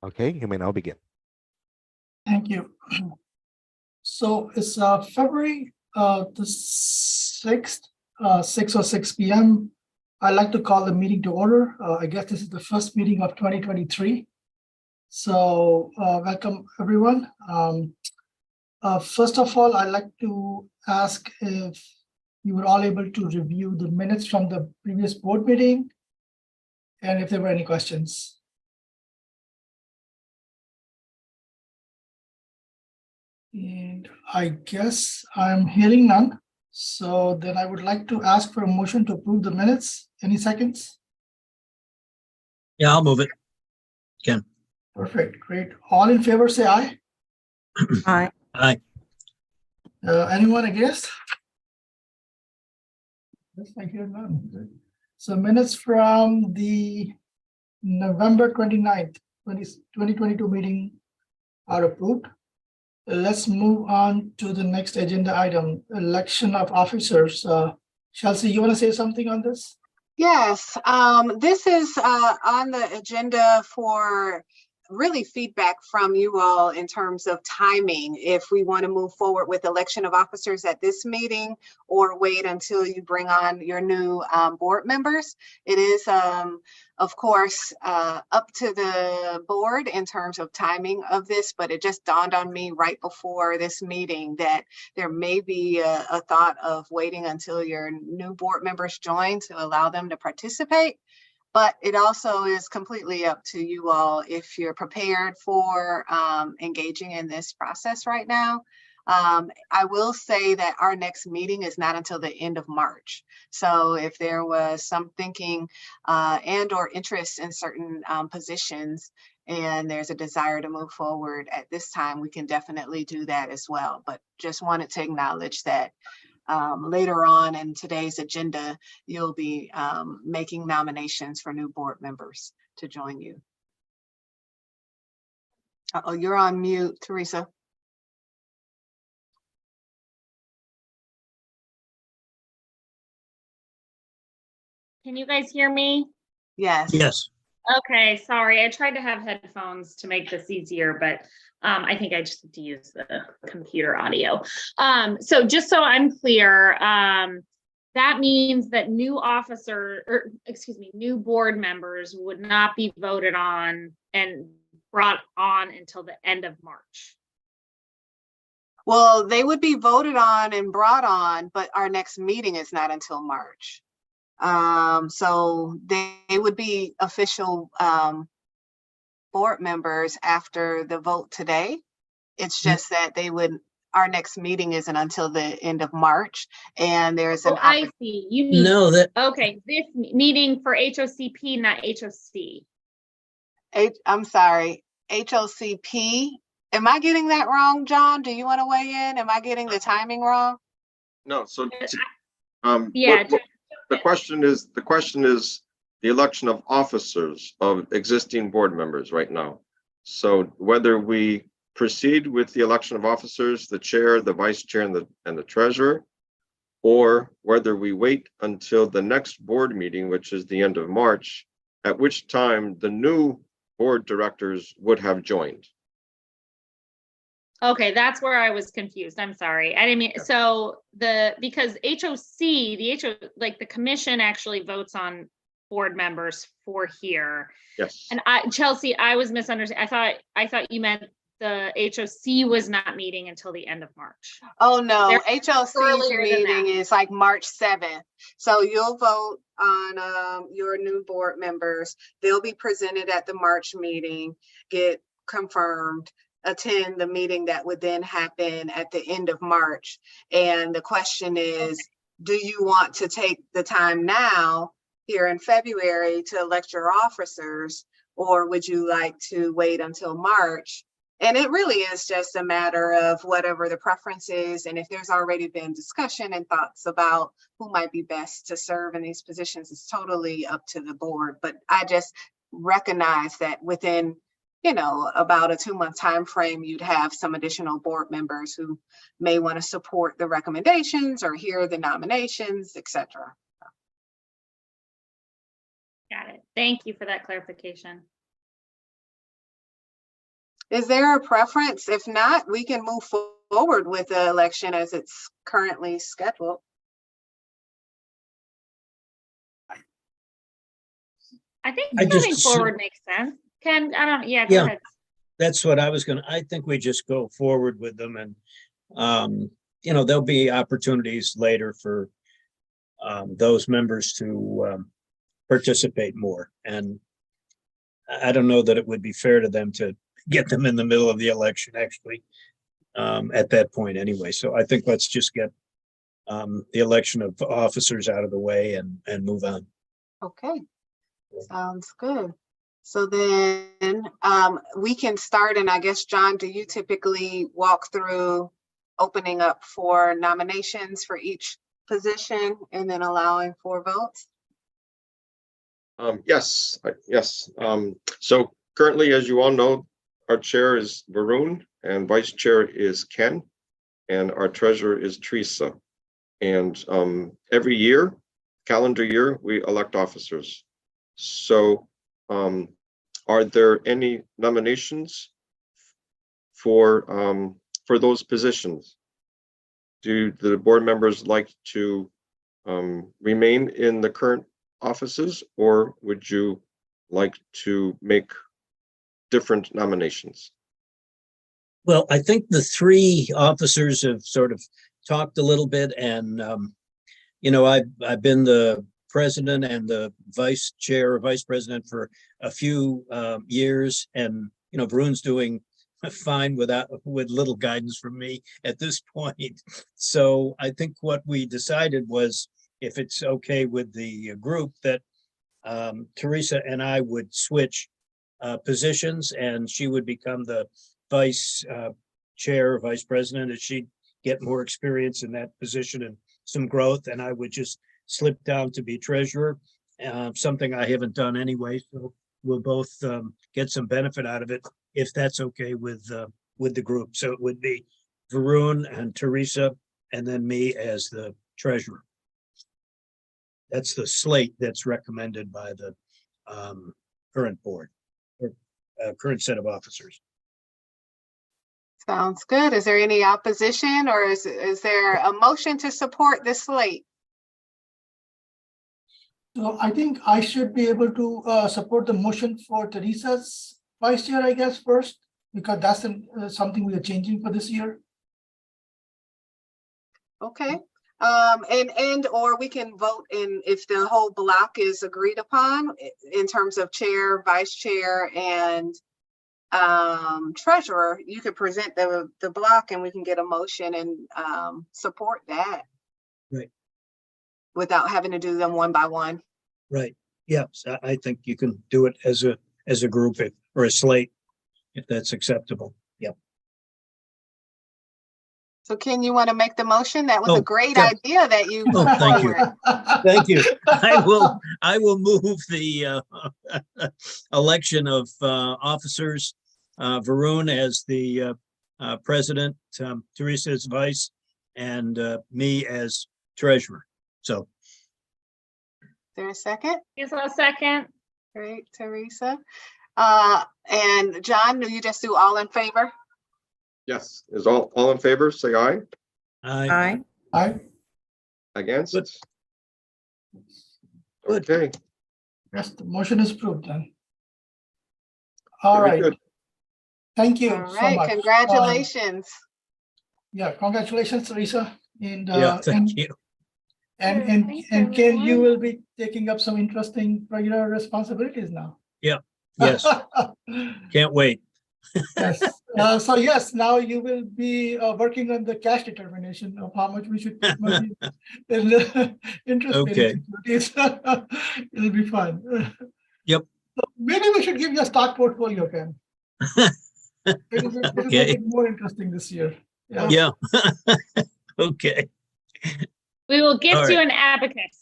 Okay, you may now begin. Thank you. So it's February the 6th, 6:06 p.m. I'd like to call the meeting to order. I guess this is the first meeting of 2023. So welcome everyone. First of all, I'd like to ask if you were all able to review the minutes from the previous board meeting and if there were any questions. And I guess I'm hearing none. So then I would like to ask for a motion to approve the minutes. Any seconds? Yeah, I'll move it. Ken. Perfect, great. All in favor, say aye. Aye. Aye. Anyone against? Yes, I hear none. So minutes from the November 29th, 2022 meeting are approved. Let's move on to the next agenda item, election of officers. Chelsea, you want to say something on this? Yes, this is on the agenda for really feedback from you all in terms of timing, if we want to move forward with election of officers at this meeting or wait until you bring on your new board members. It is, of course, up to the board in terms of timing of this, but it just dawned on me right before this meeting that there may be a thought of waiting until your new board members join to allow them to participate. But it also is completely up to you all if you're prepared for engaging in this process right now. I will say that our next meeting is not until the end of March. So if there was some thinking and or interest in certain positions and there's a desire to move forward at this time, we can definitely do that as well. But just wanted to acknowledge that later on in today's agenda, you'll be making nominations for new board members to join you. Uh-oh, you're on mute, Teresa. Can you guys hear me? Yes. Yes. Okay, sorry. I tried to have headphones to make this easier, but I think I just have to use the computer audio. So just so I'm clear, that means that new new board members would not be voted on and brought on until the end of March. Well, they would be voted on and brought on, but our next meeting is not until March. So they would be official board members after the vote today. It's just that our next meeting isn't until the end of March, and there's an I see. You mean okay, this meeting for HOCP, not HOC. I'm sorry, HOCP. Am I getting that wrong, John? Do you want to weigh in? Am I getting the timing wrong? No, so yeah. The question is the election of officers of existing board members right now. So whether we proceed with the election of officers, the chair, the vice chair, and the treasurer, or whether we wait until the next board meeting, which is the end of March, at which time the new board directors would have joined. Okay, that's where I was confused. I'm sorry. I didn't mean, so because HOC, like the commission actually votes on board members for here. Yes. And Chelsea, I was misunderstanding. I thought you meant the HOC was not meeting until the end of March. Oh no, They're HOC's meeting is like March 7th. So you'll vote on your new board members. They'll be presented at the March meeting, get confirmed, attend the meeting that would then happen at the end of March. And the question is, do you want to take the time now here in February to elect your officers, or would you like to wait until March? And it really is just a matter of whatever the preference is. And if there's already been discussion and thoughts about who might be best to serve in these positions, it's totally up to the board. But I just recognize that within about a 2-month time frame, you'd have some additional board members who may want to support the recommendations or hear the nominations, etc. Got it. Thank you for that clarification. Is there a preference? If not, we can move forward with the election as it's currently scheduled. I think I just moving assume- forward makes sense. Ken, I don't, yeah, go Yeah. ahead. That's what I was I think we just go forward with them and, there'll be opportunities later for those members to participate more. And I don't know that it would be fair to them to get them in the middle of the election, actually, at that point anyway. So I think let's just get the election of officers out of the way and move on. Okay, sounds good. So then we can start, and I guess, John, do you typically walk through opening up for nominations for each position and then allowing for votes? Yes. So currently, as you all know, our chair is Varun and vice chair is Ken, and our treasurer is Teresa. And every year, calendar year, we elect officers. So are there any nominations for those positions? Do the board members like to remain in the current offices, or would you like to make different nominations? Well, I think the three officers have sort of talked a little bit, and I've been the president and the vice chair or vice president for a few years, and Varun's doing fine with little guidance from me at this point. So I think what we decided was, if it's okay with the group, that Teresa and I would switch positions, and she would become the vice chair, vice president, as she'd get more experience in that position and some growth, and I would just slip down to be treasurer, something I haven't done anyway. So we'll both get some benefit out of it, if that's okay with the group. So it would be Varun and Teresa, and then me as the treasurer. That's the slate that's recommended by the current board, or current set of officers. Sounds good. Is there any opposition, or is there a motion to support this slate? So I think I should be able to support the motion for Teresa's vice chair, I guess, first, because that's something we are changing for this year. Okay, or we can vote in, if the whole block is agreed upon in terms of chair, vice chair, and treasurer. You could present the block and we can get a motion and support that. Right. Without having to do them one by one. Right. Yes, I think you can do it as a group, or a slate, if that's acceptable. Yep. So Ken, you want to make the motion? That was a great yeah. idea that you put Thank you. forward. Thank you. I will move the election of officers, Varun as the president, Teresa as vice, and me as treasurer. So. Is there a second? Yes, I'll second. Great, Teresa. And John, do you just do all in favor? Yes. Is all in favor, say aye. Aye. Aye. Against? Good. Good. Okay. Yes, the motion is approved then. All Very right, good. thank you All so right, much. congratulations. Yeah, congratulations, Teresa. And Yeah, thank you. And Sure, thanks, Ken, you everyone. will be taking up some interesting regular responsibilities now. Yes, can't wait. Yes. So yes, now you will be working on the cash determination of how much we should put money in the interest Okay. securities. It'll be fun. Yep. So maybe we should give you a stock portfolio, Ken. It'll make Okay. it more interesting this year. Yeah. Yeah. Okay. We will All get you right. an abacus.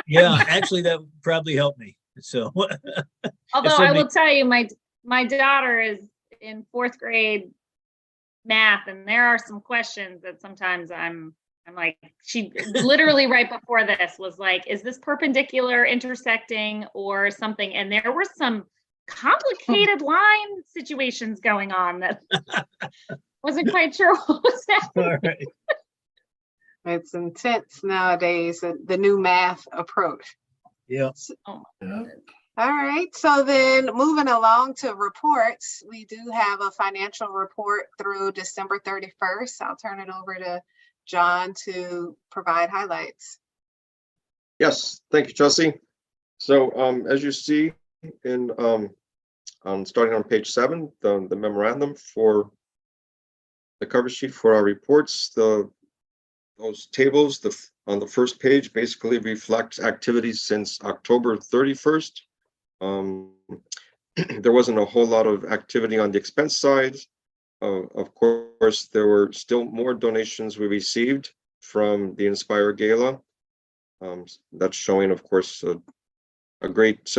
Yeah, actually, that would probably help me. So. Although I somebody- will tell you, my daughter is in 4th grade math, and there are some questions that sometimes I'm like, she literally right before this was like, is this perpendicular intersecting or something? And there were some complicated line situations going on that wasn't quite sure what was happening. All right. It's intense nowadays, the new math approach. Yeah. Oh, Yeah. All right, so then moving along to reports, we do have a financial report through December 31st. I'll turn it over to John to provide highlights. Yes, thank you, Chelsea. So as you see in starting on page 7, the memorandum for the cover sheet for our reports, those tables on the first page basically reflect activities since October 31st. There wasn't a whole lot of activity on the expense side. Of course, there were still more donations we received from the Inspire Gala. That's showing, of course, a great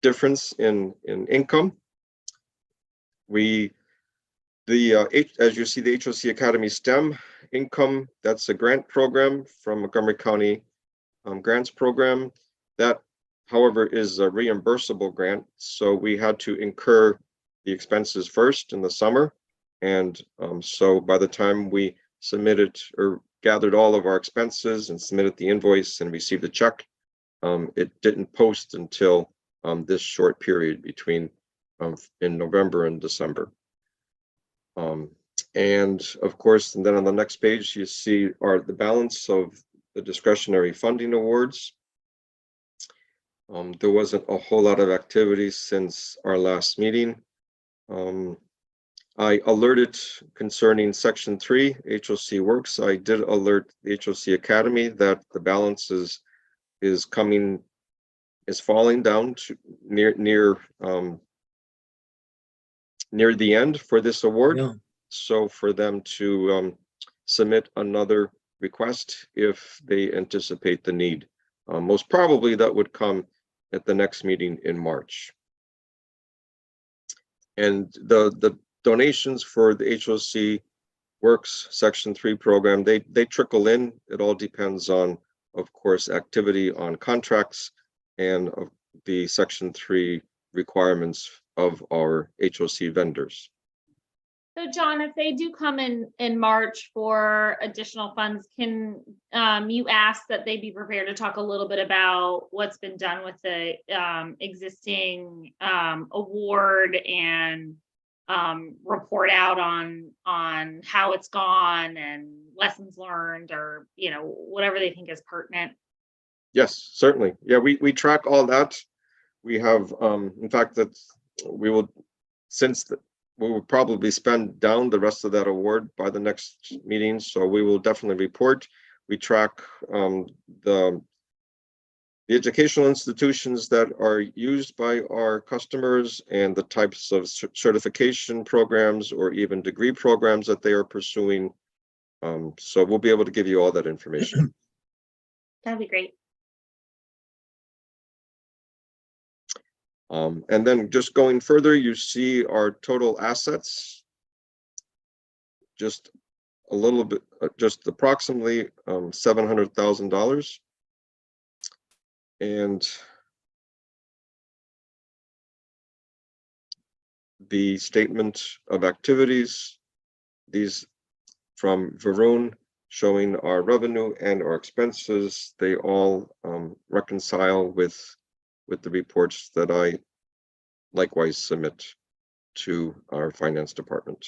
difference in income. As you see, the HOC Academy STEM income, that's a grant program from Montgomery County grants program. That, however, is a reimbursable grant. So we had to incur the expenses first in the summer. And so by the time we submitted or gathered all of our expenses and submitted the invoice and received the check, it didn't post until this short period between in November and December. And of course, and then on the next page, you see the balance of the discretionary funding awards. There wasn't a whole lot of activity since our last meeting. I alerted concerning section 3 HOC Works. I did alert the HOC Academy that the balance is falling down to near the end for this award. Yeah. So for them to submit another request if they anticipate the need. Most probably that would come at the next meeting in March. And the donations for the HOC Works Section 3 program, they trickle in. It all depends on, of course, activity on contracts and of the Section 3 requirements of our HOC vendors. So John, if they do come in March for additional funds, can you ask that they be prepared to talk a little bit about what's been done with the existing award and report out on how it's gone and lessons learned, or whatever they think is pertinent? Yes, certainly. Yeah, we track all that. We have, in fact, that we will, we will probably spend down the rest of that award by the next meeting. So we will definitely report. We track the educational institutions that are used by our customers and the types of certification programs or even degree programs that they are pursuing. So we'll be able to give you all that information. That'd be great. And then just going further, you see our total assets, just a little bit, just approximately $700,000. And the statement of activities, these from Varun, showing our revenue and our expenses, they all reconcile with the reports that I likewise submit to our finance department.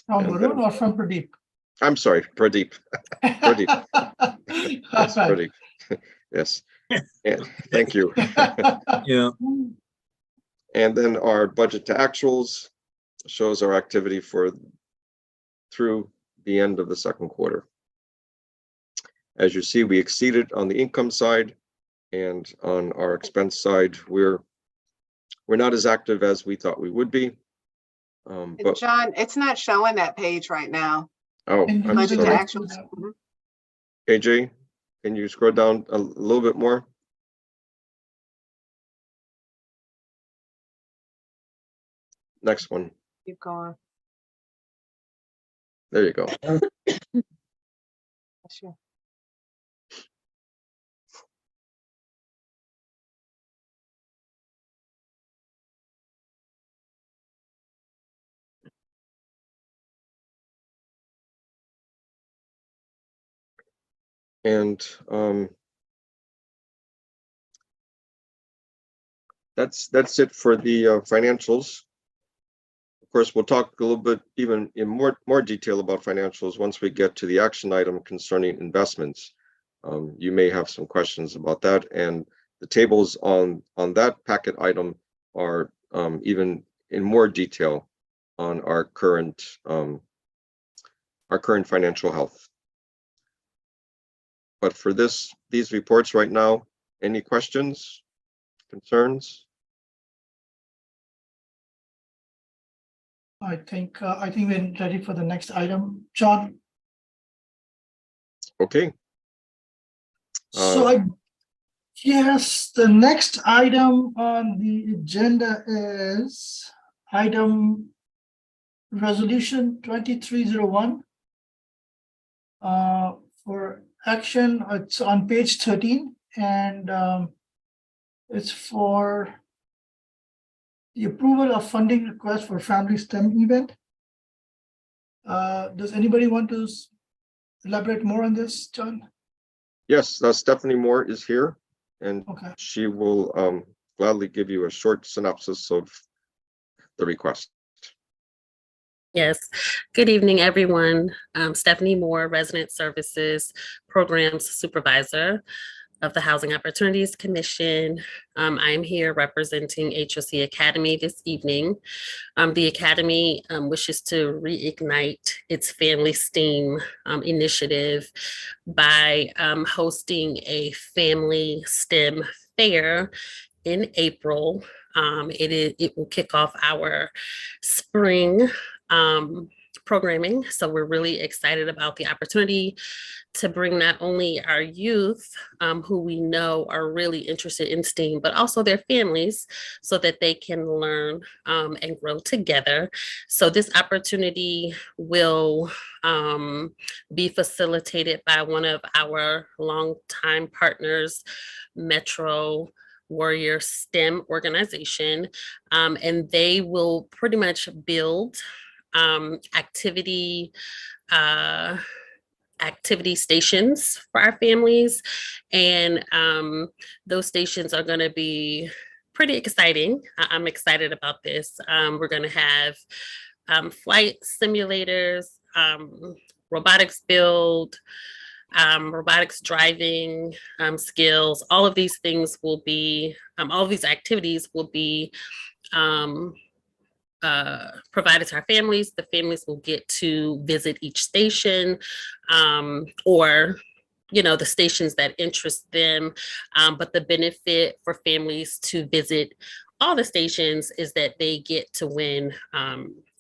From Varun or from Pradeep? I'm sorry, Pradeep. Pradeep. Yes, Pradeep. Yes. And thank you. Yeah. And then our budget to actuals shows our activity through the end of the second quarter. As you see, we exceeded on the income side, and on our expense side, we're not as active as we thought we would be. But John, it's not showing that page right now. oh, And I'm Budget to sorry. actuals. Mhm. AJ, can you scroll down a little bit more? Next one. Keep going. There you go. Sure. And that's it for the financials. Of course, we'll talk a little bit even in more detail about financials once we get to the action item concerning investments. You may have some questions about that, and the tables on that packet item are even in more detail on our current financial health. But for these reports right now, any questions, concerns? I think we're ready for the next item, John. Okay. So yes, the next item on the agenda is item resolution 2301. For action, it's on page 13, and it's for the approval of funding request for family STEM event. Does anybody want to elaborate more on this, John? Yes, Stephanie Moore is here, and Okay. she will gladly give you a short synopsis of the request. Yes. Good evening, everyone. Stephanie Moore, Resident Services Programs Supervisor of the Housing Opportunities Commission. I'm here representing HOC Academy this evening. The Academy wishes to reignite its Family STEAM initiative by hosting a Family STEM fair in April. It will kick off our spring programming. So we're really excited about the opportunity to bring not only our youth who we know are really interested in STEAM, but also their families so that they can learn and grow together. So this opportunity will be facilitated by one of our longtime partners, Metro Warrior STEM organization, and they will pretty much build activity stations for our families, and those stations are going to be pretty exciting. I'm excited about this. We're going to have flight simulators, robotics build, robotics driving skills. All of these things will be, all of these activities will be provided to our families. The families will get to visit each station or the stations that interest them. But the benefit for families to visit all the stations is that they get to win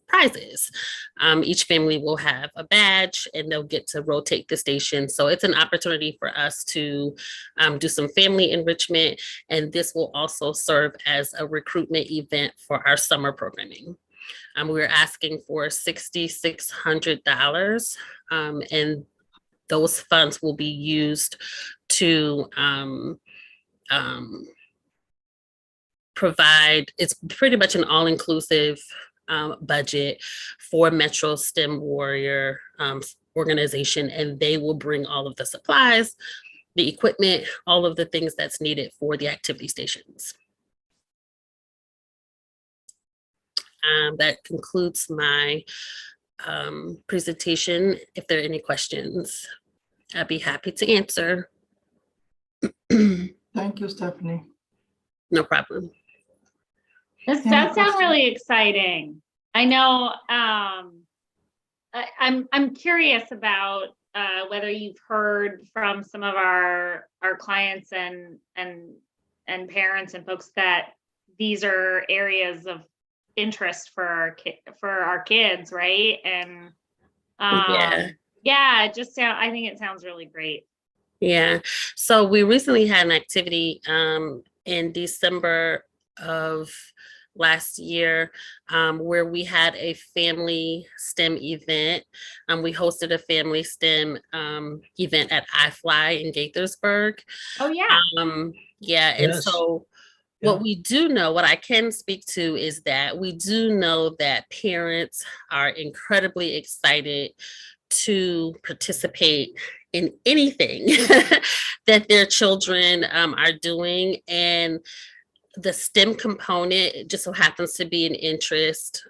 prizes. Each family will have a badge and they'll get to rotate the station. So it's an opportunity for us to do some family enrichment, and this will also serve as a recruitment event for our summer programming. We're asking for $6,600, and those funds will be used to provide, it's pretty much an all-inclusive budget for Metro STEM Warrior organization, and they will bring all of the supplies, the equipment, all of the things that's needed for the activity stations. That concludes my presentation. If there are any questions, I'd be happy to answer. Thank you, Stephanie. No problem. This Any does sound questions? really exciting. I know, I'm curious about whether you've heard from some of our clients and parents and folks that these are areas of interest for our kids, right? And yeah, just I think it sounds really great. Yeah. So we recently had an activity in December of last year where we had a family STEM event. We hosted a family STEM event at iFly in Gaithersburg. Oh yeah. Yeah. And Yes. so what we do know, what I can speak to is that we do know that parents are incredibly excited to participate in anything that their children are doing. And the STEM component, it just so happens to be an interest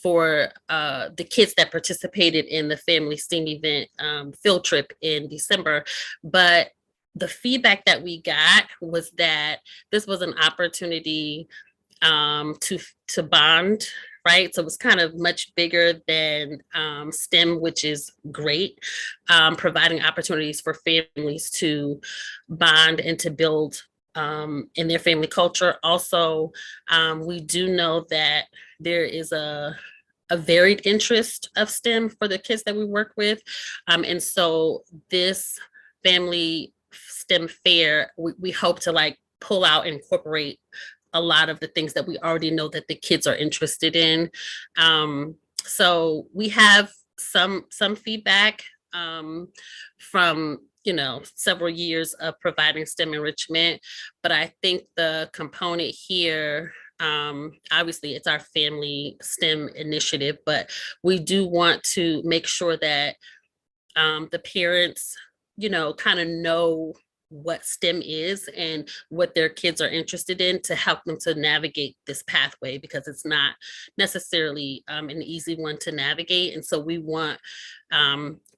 for the kids that participated in the family STEAM event field trip in December. But the feedback that we got was that this was an opportunity to bond, right? So it was kind of much bigger than STEM, which is great, providing opportunities for families to bond and to build in their family culture. Also, we do know that there is a varied interest of STEM for the kids that we work with. And so this family STEM fair, we hope to like pull out and incorporate a lot of the things that we already know that the kids are interested in. So we have some feedback from several years of providing STEM enrichment, but I think the component here, obviously it's our family STEM initiative, but we do want to make sure that the parents, kind of know what STEM is and what their kids are interested in to help them to navigate this pathway, because it's not necessarily an easy one to navigate. And so we want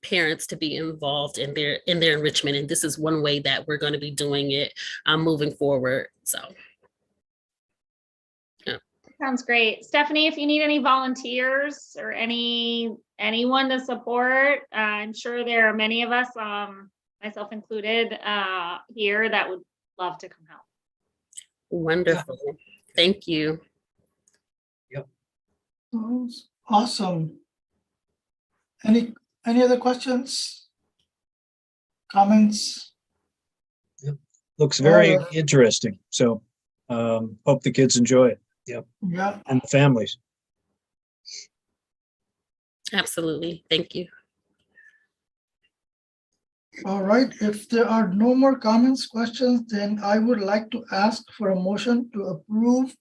parents to be involved in their enrichment. And this is one way that we're going to be doing it moving forward. So. Yeah. Sounds great. Stephanie, if you need any volunteers or anyone to support, I'm sure there are many of us, myself included, here that would love to come help. Wonderful. Yeah. Thank you. Yep. Awesome. Any other questions? Comments? Yep. Looks very interesting. So hope the kids enjoy it. Yep. Yeah. And the families. Absolutely. Thank you. All right, if there are no more comments, questions, then I would like to ask for a motion to approve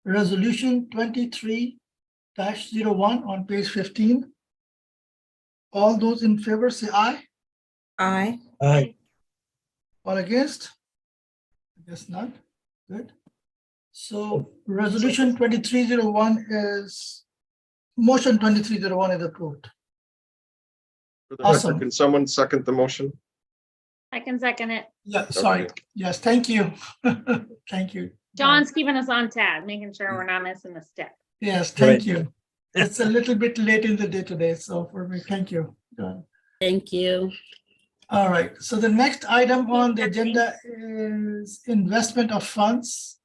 Resolution 23-01 on page 15. All those in favor say aye. Aye. Aye. All against? I guess not. Good. So Resolution 2301 is, motion 2301 is approved. For the record, Awesome. can someone second the motion? I can second it. Yeah, sorry. Okay. Yes, thank you. Thank you. John's keeping us on tab, making sure we're not missing a step. Yes, thank Right. you. It's a little bit late in the day today, so for me, thank you. John. Thank you. All right, so the next item on the agenda is investment of funds.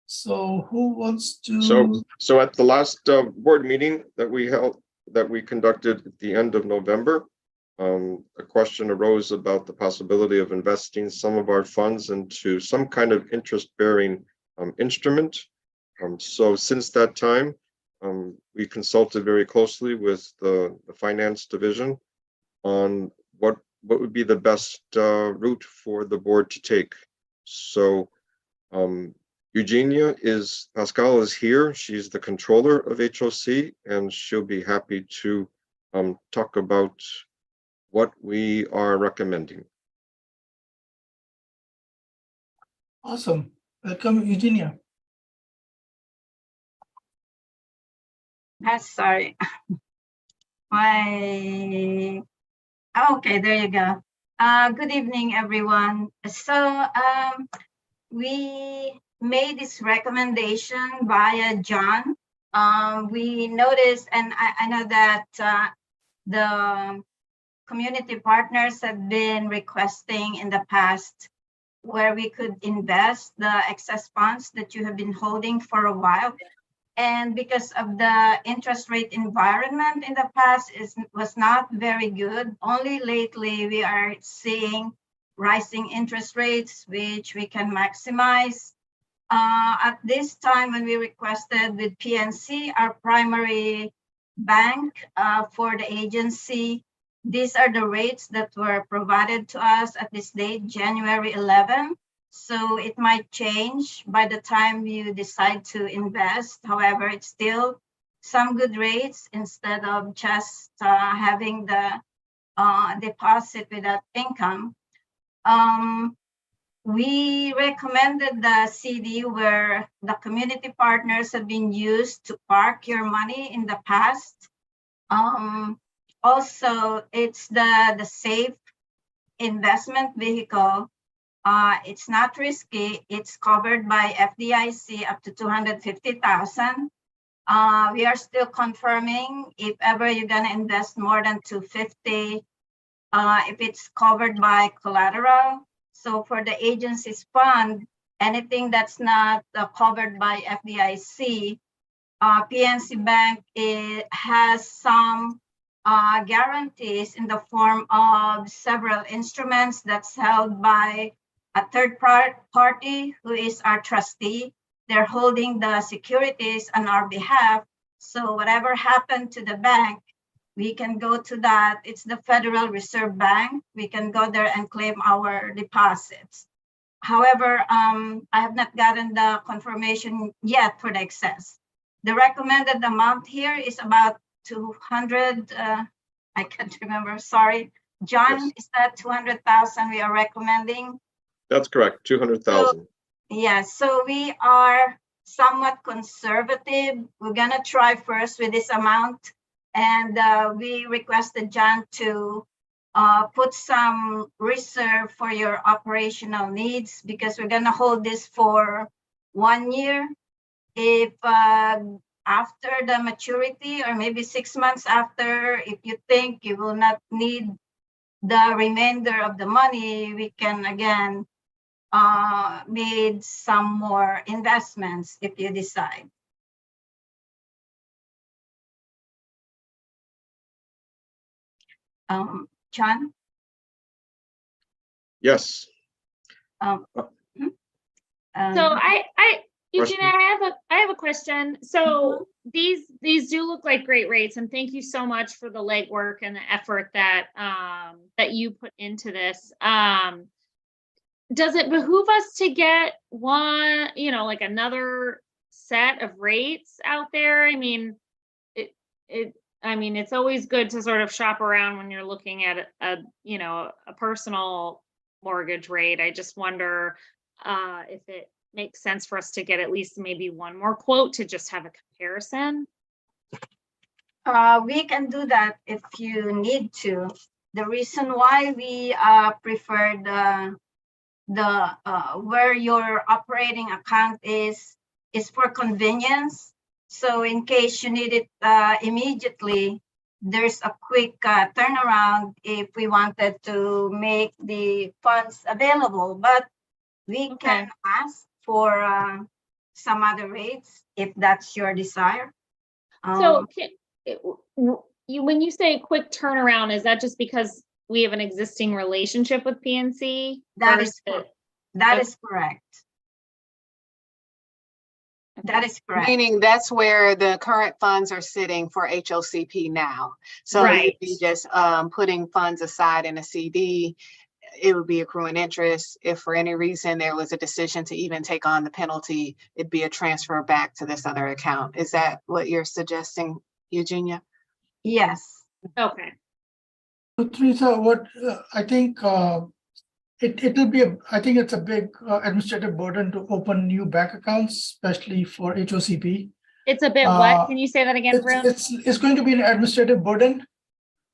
So who wants to? So at the last board meeting that we conducted at the end of November, a question arose about the possibility of investing some of our funds into some kind of interest-bearing instrument. So since that time, we consulted very closely with the finance division on what would be the best route for the board to take. So Pascal is here. She's the controller of HOC, and she'll be happy to talk about what we are recommending. Awesome. Welcome, Eugenia. Sorry. Okay, there you go. Good evening, everyone. So we made this recommendation via John. We noticed, and I know that the community partners have been requesting in the past where we could invest the excess funds that you have been holding for a while. And because of the interest rate environment in the past was not very good. Only lately we are seeing rising interest rates, which we can maximize. At this time when we requested with PNC, our primary bank for the agency, these are the rates that were provided to us at this date, January 11. So it might change by the time you decide to invest. However, it's still some good rates instead of just having the deposit without income. We recommended the CD where the community partners have been used to park your money in the past. Also, it's the safe investment vehicle. It's not risky. It's covered by FDIC up to 250,000. We are still confirming if ever you're gonna invest more than 250, if it's covered by collateral. So for the agency's fund, anything that's not covered by FDIC, PNC Bank has some guarantees in the form of several instruments that's held by a third party who is our trustee. They're holding the securities on our behalf. So whatever happened to the bank, we can go to that. It's the Federal Reserve Bank. We can go there and claim our deposits. However, I have not gotten the confirmation yet for the excess. The recommended amount here is about 200, I can't remember, sorry. John, Yes. Is that 200,000 we are recommending? That's correct, 200,000. Yes, so we are somewhat conservative. We're gonna try first with this amount. And we requested John to put some reserve for your operational needs because we're gonna hold this for 1 year. If after the maturity or maybe 6 months after, if you think you will not need the remainder of the money, we can again made some more investments if you decide. John? Yes. So Eugenia, I have a question. So these do look like great rates, and thank you so much for the legwork and the effort that that you put into this. Does it behoove us to get one, like another set of rates out there? I mean, it's always good to sort of shop around when you're looking at a personal mortgage rate. I just wonder if it makes sense for us to get at least maybe one more quote to just have a comparison. We can do that if you need to. The reason why we prefer the where your operating account is for convenience. So in case you need it immediately, there's a quick turnaround if we wanted to make the funds available, but we can ask for some other rates if that's your desire. So when you say quick turnaround, is that just because we have an existing relationship with PNC? That is correct. That is correct. That is correct. Meaning that's where the current funds are sitting for HOCP now. So Right. you'd be just putting funds aside in a CD. It would be accruing interest. If for any reason there was a decision to even take on the penalty, it'd be a transfer back to this other account. Is that what you're suggesting, Eugenia? Yes. Okay. So Teresa, what I think it'll be I think it's a big administrative burden to open new bank accounts, especially for HOCP. It's a bit what? Can you say that again, Varun? It's going to be an administrative burden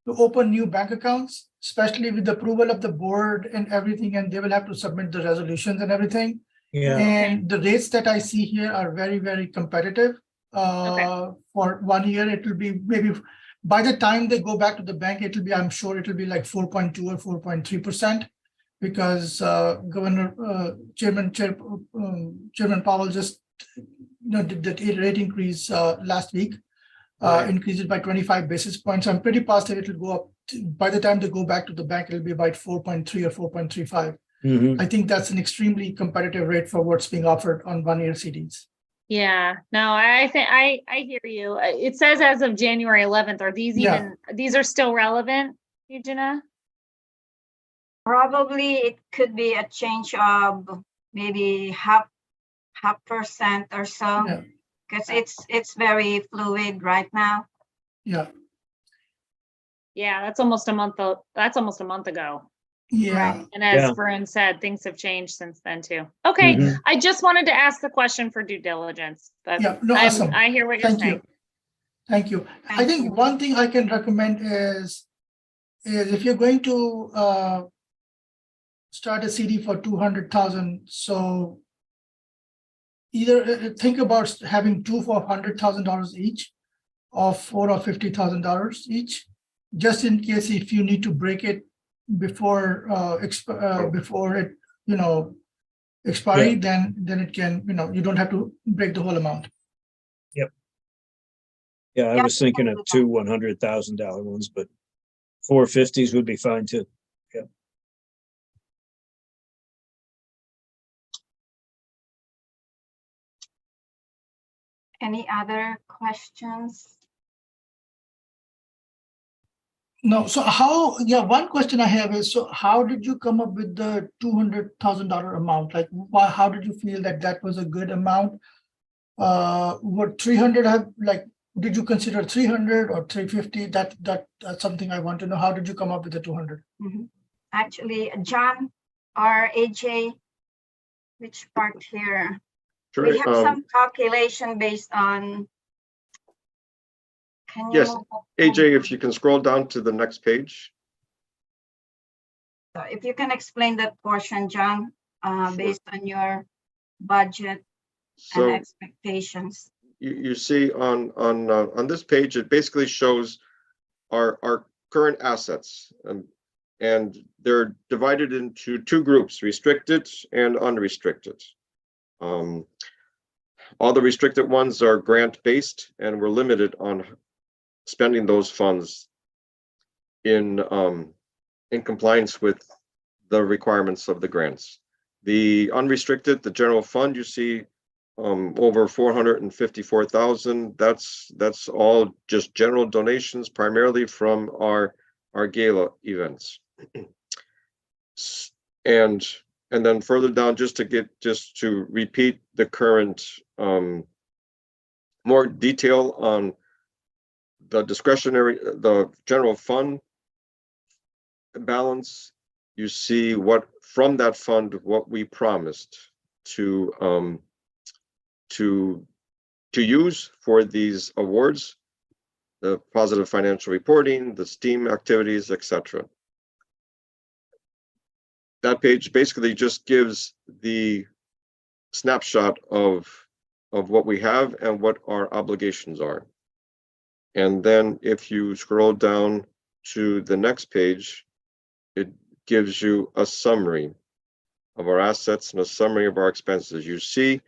to open new bank accounts, especially with the approval of the board and everything, and they will have to submit the resolutions and everything. Yeah. And the rates that I see here are very, very competitive. For 1 year, it will be maybe by the time they go back to the bank, it will be, I'm sure it will be like 4.2 or 4.3%, because Chairman Powell just did the rate increase last week. Increases by 25 basis points. I'm pretty positive it will go up. By the time they go back to the bank, it'll be about 4.3 or 4.35. Mhm. I think that's an extremely competitive rate for what's being offered on 1-year CDs. Yeah, no, I think I hear you. It says as of January 11th. Are these these are still relevant, Eugenia? Probably it could be a change of maybe half percent or so. Yeah. because it's very fluid right now. Yeah, Yeah, that's almost a month, that's almost a month ago. yeah. And as Yeah. Varun said, things have changed since then too. Okay, Mhm. I just wanted to ask the question for due diligence, but Yeah, no, awesome. I hear what you're Thank saying. you. Thank you. I Thank think you. one thing I can recommend is if you're going to start a CD for 200,000, so either think about having two for $100,000 each, or $4 or $50,000 each, just in case if you need to break it before before it expiry, then it can, you don't have to break the whole amount. Yeah, I Yeah, was thinking we of can do two $100,000 ones, but 450s would be fine too. Any other questions? No, so one question I have is, so how did you come up with the $200,000 amount? Like, how did you feel that that was a good amount? Would 300 have, like, did you consider 300 or 350? That's something I want to know. How did you come up with the 200? Actually, John or AJ, which part here? Sure. We have some calculation based on. Can you? Yes, move up AJ, if you can scroll down to the next page. So if you can explain that portion, John, Sure. based on your budget and So expectations. you see on this page, it basically shows our current assets, and they're divided into two groups: restricted and unrestricted. All the restricted ones are grant-based, and we're limited on spending those funds in compliance with the requirements of the grants. The unrestricted, the general fund, you see over 454,000. That's all just general donations, primarily from our gala events. And then further down, just to repeat the current more detail on the the general fund balance. You see what from that fund, what we promised to use for these awards, the positive financial reporting, the STEAM activities, etc. That page basically just gives the snapshot of what we have and what our obligations are. And then if you scroll down to the next page, it gives you a summary of our assets and a summary of our expenses. You see,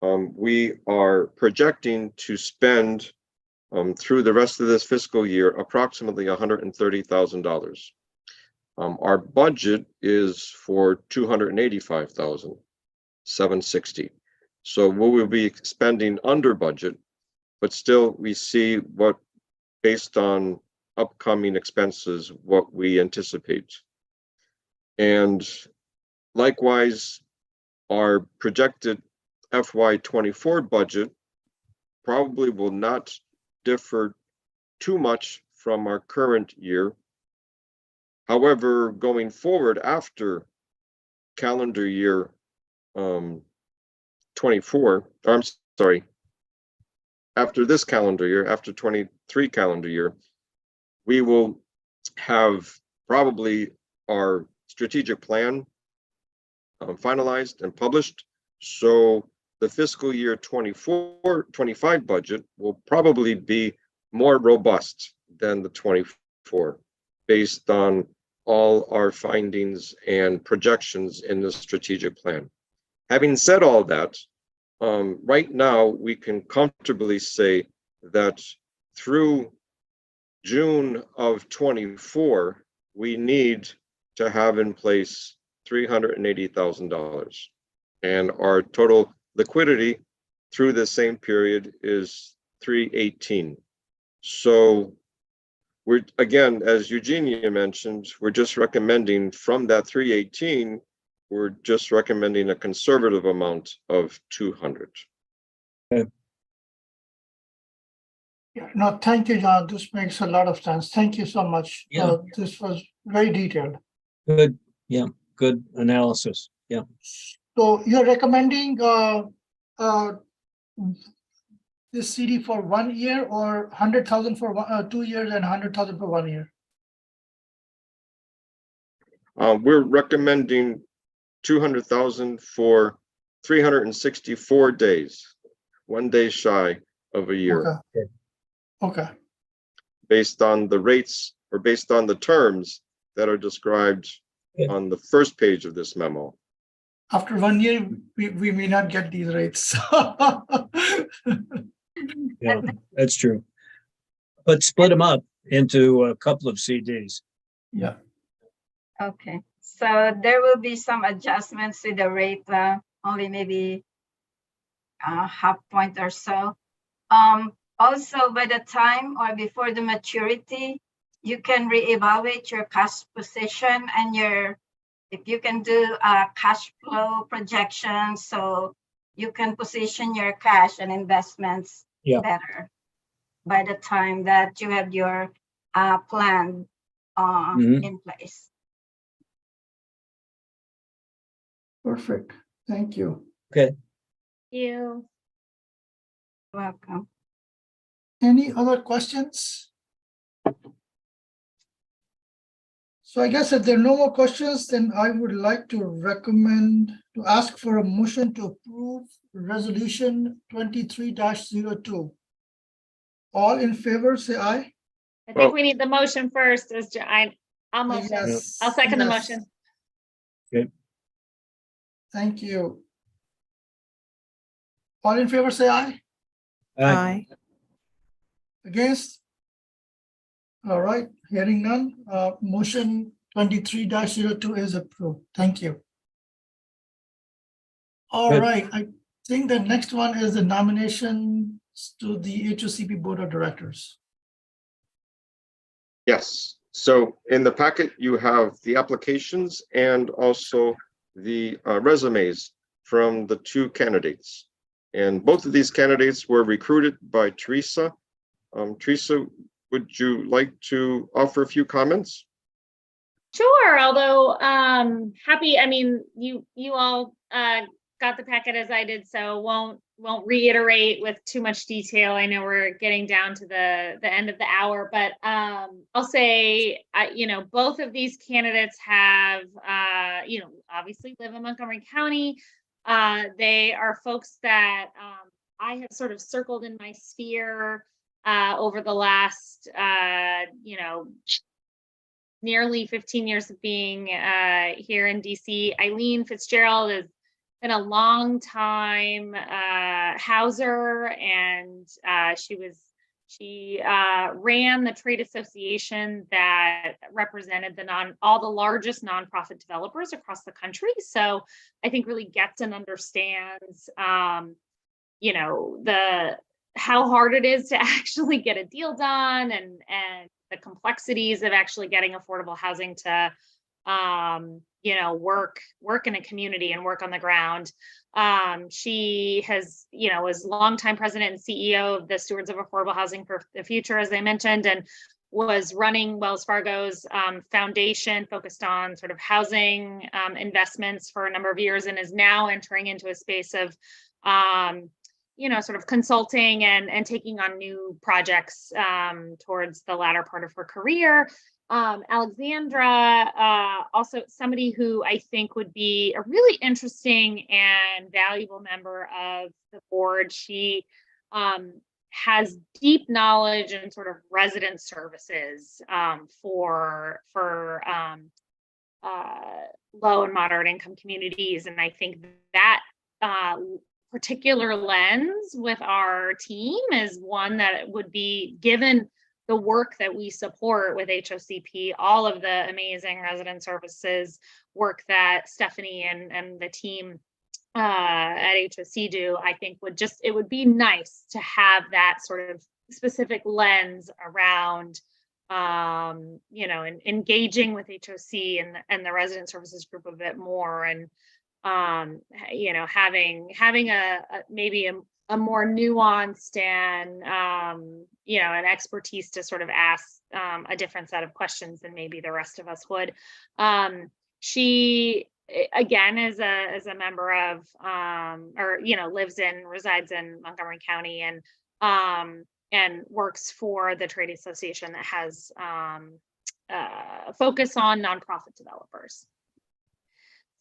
we are projecting to spend through the rest of this fiscal year approximately $130,000. Our budget is for $285,760. So we will be spending under budget, but still we see what, based on upcoming expenses, what we anticipate. And likewise, our projected FY24 budget probably will not differ too much from our current year. However, going forward after calendar year 24, I'm sorry, after this calendar year, after 23 calendar year, we will have probably our strategic plan finalized and published. So the fiscal year 24-25 budget will probably be more robust than the 24, based on all our findings and projections in the strategic plan. Having said all that, right now we can comfortably say that through June of 24, we need to have in place $380,000. And our total liquidity through the same period is 318. So we're, again, as Eugenia mentioned, we're just recommending from that 318, we're just recommending a conservative amount of 200. Okay. Yeah, no, thank you, John. This makes a lot of sense. Thank you so much. Yeah. This was very detailed. Good, yeah, good analysis, yeah. So you're recommending this CD for 1 year or 100,000 for 2 years and 100,000 for 1 year? We're recommending 200,000 for 364 days, 1 day shy of a year, Okay. Okay. based on the rates or based on the terms that are described Yeah. on the first page of this memo. After 1 year, we may not get these rates. Yeah, that's true. But split them up into a couple of CDs. Yeah. Okay, so there will be some adjustments to the rate, only maybe half point or so. Also, by the time or before the maturity, you can reevaluate your cash position and if you can do a cash flow projection, so you can position your cash and investments Yeah. better by the time that you have your plan Mhm. in place. Perfect. Thank you. You. Welcome. Any other questions? So I guess if there are no more questions, then I would like to ask for a motion to approve resolution 23-02. All in favor, say aye. I think Well- we need the motion first. I'll motion. Yes, I'll second the yes. motion. Thank you. All in favor, say aye. Aye. Against? All right, hearing none, motion 23-02 is approved. Thank you. All Good. right, I think the next one is the nomination to the HOCP Board of Directors. Yes, so in the packet, you have the applications and also the resumes from the two candidates. And both of these candidates were recruited by Teresa. Teresa, would you like to offer a few comments? Sure, although happy, I mean, you all got the packet as I did, so won't reiterate with too much detail. I know we're getting down to the end of the hour, but I'll say, both of these candidates have, obviously live in Montgomery County. They are folks that I have sort of circled in my sphere over the last, nearly 15 years of being here in DC. Eileen Fitzgerald has been a long time houser, and she ran the trade association that represented all the largest nonprofit developers across the country. So I think really gets and understands, how hard it is to actually get a deal done, and the complexities of actually getting affordable housing to work in a community and work on the ground. She was longtime president and CEO of the Stewards of Affordable Housing for the Future, as I mentioned, and was running Wells Fargo's foundation focused on sort of housing investments for a number of years, and is now entering into a space of sort of consulting and taking on new projects towards the latter part of her career. Alexandra, also somebody who I think would be a really interesting and valuable member of the board. She has deep knowledge in sort of resident services for low and moderate income communities. And I think that particular lens with our team is one that would be, given the work that we support with HOCP, all of the amazing resident services work that Stephanie and the team at HOC do, I think it would be nice to have that sort of specific lens around and engaging with HOC and the resident services group a bit more, and having a maybe a a more nuanced and, you know, an expertise to sort of ask a different set of questions than maybe the rest of us would. She, again, is a member of, or, you know, resides in Montgomery County, and works for the trade association that has focus on nonprofit developers.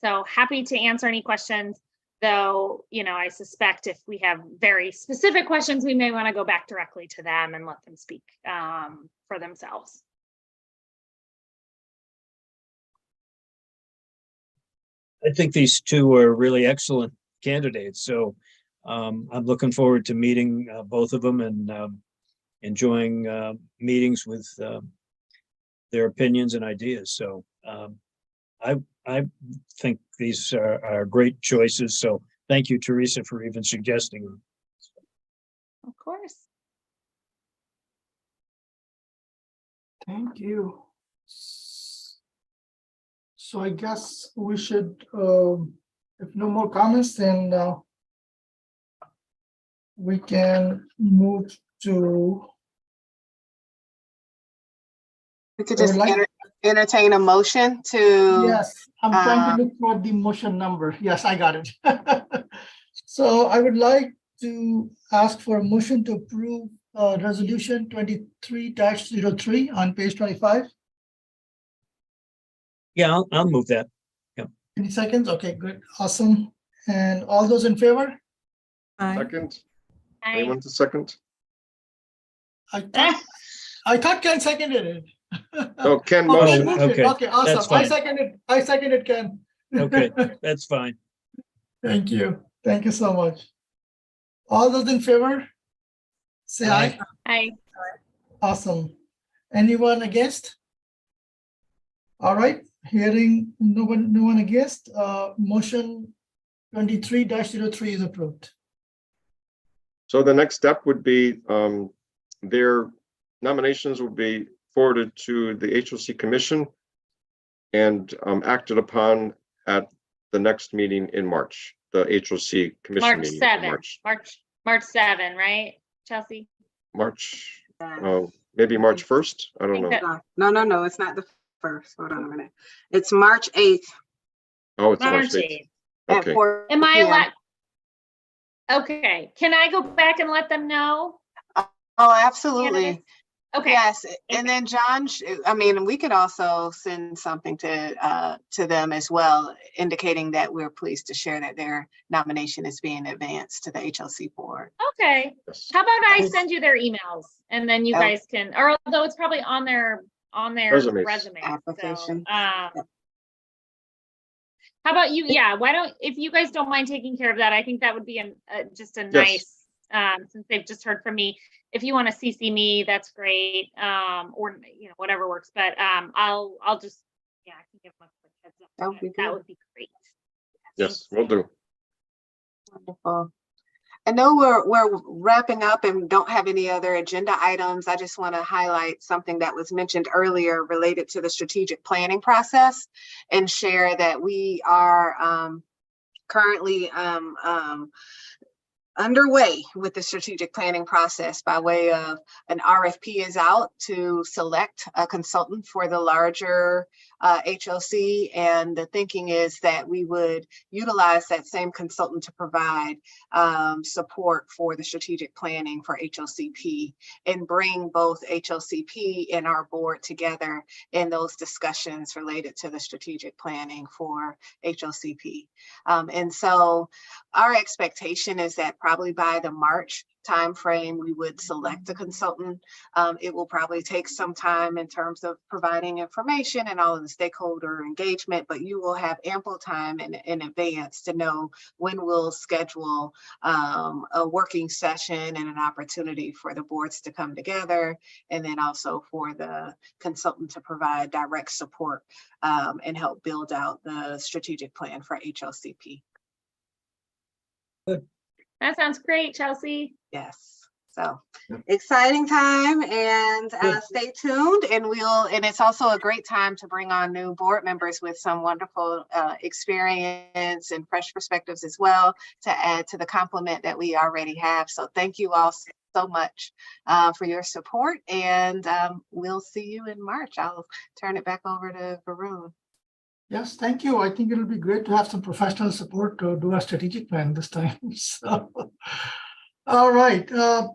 So happy to answer any questions, though, you know, I suspect if we have very specific questions, we may want to go back directly to them and let them speak for themselves. I think these two are really excellent candidates. So I'm looking forward to meeting both of them and enjoying meetings with their opinions and ideas. So I think these are great choices. So thank you, Teresa, for even suggesting them. Of course. Thank you. So I guess we should, if no more comments, then we can move to. We could just entertain a motion to. Yes, I'm trying to look for the motion number. Yes, I got it. So I would like to ask for a motion to approve resolution 23-03 on page 25. Yeah, I'll move that. Any seconds? Okay, good, awesome. And all those in favor? Second? Anyone to second? I thought Ken seconded it. Oh, Ken Oh, motion. moved it. Okay, Okay, that's awesome. I fine. seconded Ken. Okay, that's fine. Thank you. Thank you so much. All those in favor? Say aye. Hi. Awesome. Anyone against? All right, hearing no one against, motion 23-03 is approved. So the next step would be their nominations will be forwarded to the HOC Commission and acted upon at the next meeting in March, the HOC Commission March meeting in 7, March 7, right, Chelsea? March, maybe March 1st. I don't know. No, it's not the first. Hold on a minute. It's March 8th. Oh, it's March March 8th. 8th. Okay. Am I allowed? Okay, can I go back and let them know? Oh, absolutely. Okay. Yes, and then John, I mean, we could also send something to them as well, indicating that we're pleased to share that their nomination is being advanced to the HLC board. Okay. Yes. How about I send you their emails and then you guys can, or although it's probably on their Resumes. resume. Application. So, how about you? Yeah, why don't, if you guys don't mind taking care of that, I think that would be just a nice, since they've just heard from me. If you want to CC me, that's great. Or, you know, whatever works, but I'll just, yeah, I can give them a quick heads up. That would be great. Yes, we'll do. Wonderful. I know we're wrapping up and don't have any other agenda items. I just want to highlight something that was mentioned earlier related to the strategic planning process and share that we are currently underway with the strategic planning process by way of an RFP is out to select a consultant for the larger HOC, and the thinking is that we would utilize that same consultant to provide support for the strategic planning for HOCP and bring both HOCP and our board together in those discussions related to the strategic planning for HOCP. And so our expectation is that probably by the March timeframe, we would select a consultant. It will probably take some time in terms of providing information and all of the stakeholder engagement, but you will have ample time in advance to know when we'll schedule a working session and an opportunity for the boards to come together, and then also for the consultant to provide direct support and help build out the strategic plan for HOCP. That sounds great, Chelsea. Yes. So exciting time, and stay tuned, and it's also a great time to bring on new board members with some wonderful experience and fresh perspectives as well to add to the complement that we already have. So thank you all so much for your support, and we'll see you in March. I'll turn it back over to Varun. Yes, thank you. I think it'll be great to have some professional support to do a strategic plan this time. So, all right.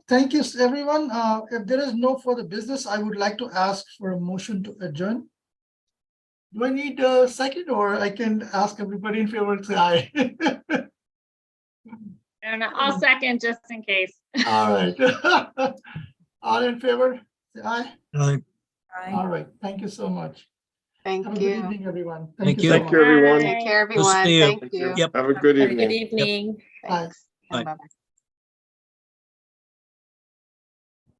Thank you, everyone. If there is no further business, I would like to ask for a motion to adjourn. Do I need a second, or I can ask everybody in favor to say aye? And I'll second just in case. All right. All in favor, say aye. Aye. All right. Thank you so much. Thank Have a good you. evening, everyone. Thank so you. much. Thank you, everyone. Take care, We'll everyone. see you. Thank you. Yep. Have a good Have a evening. good evening. Bye. Thanks. Bye. Bye-bye.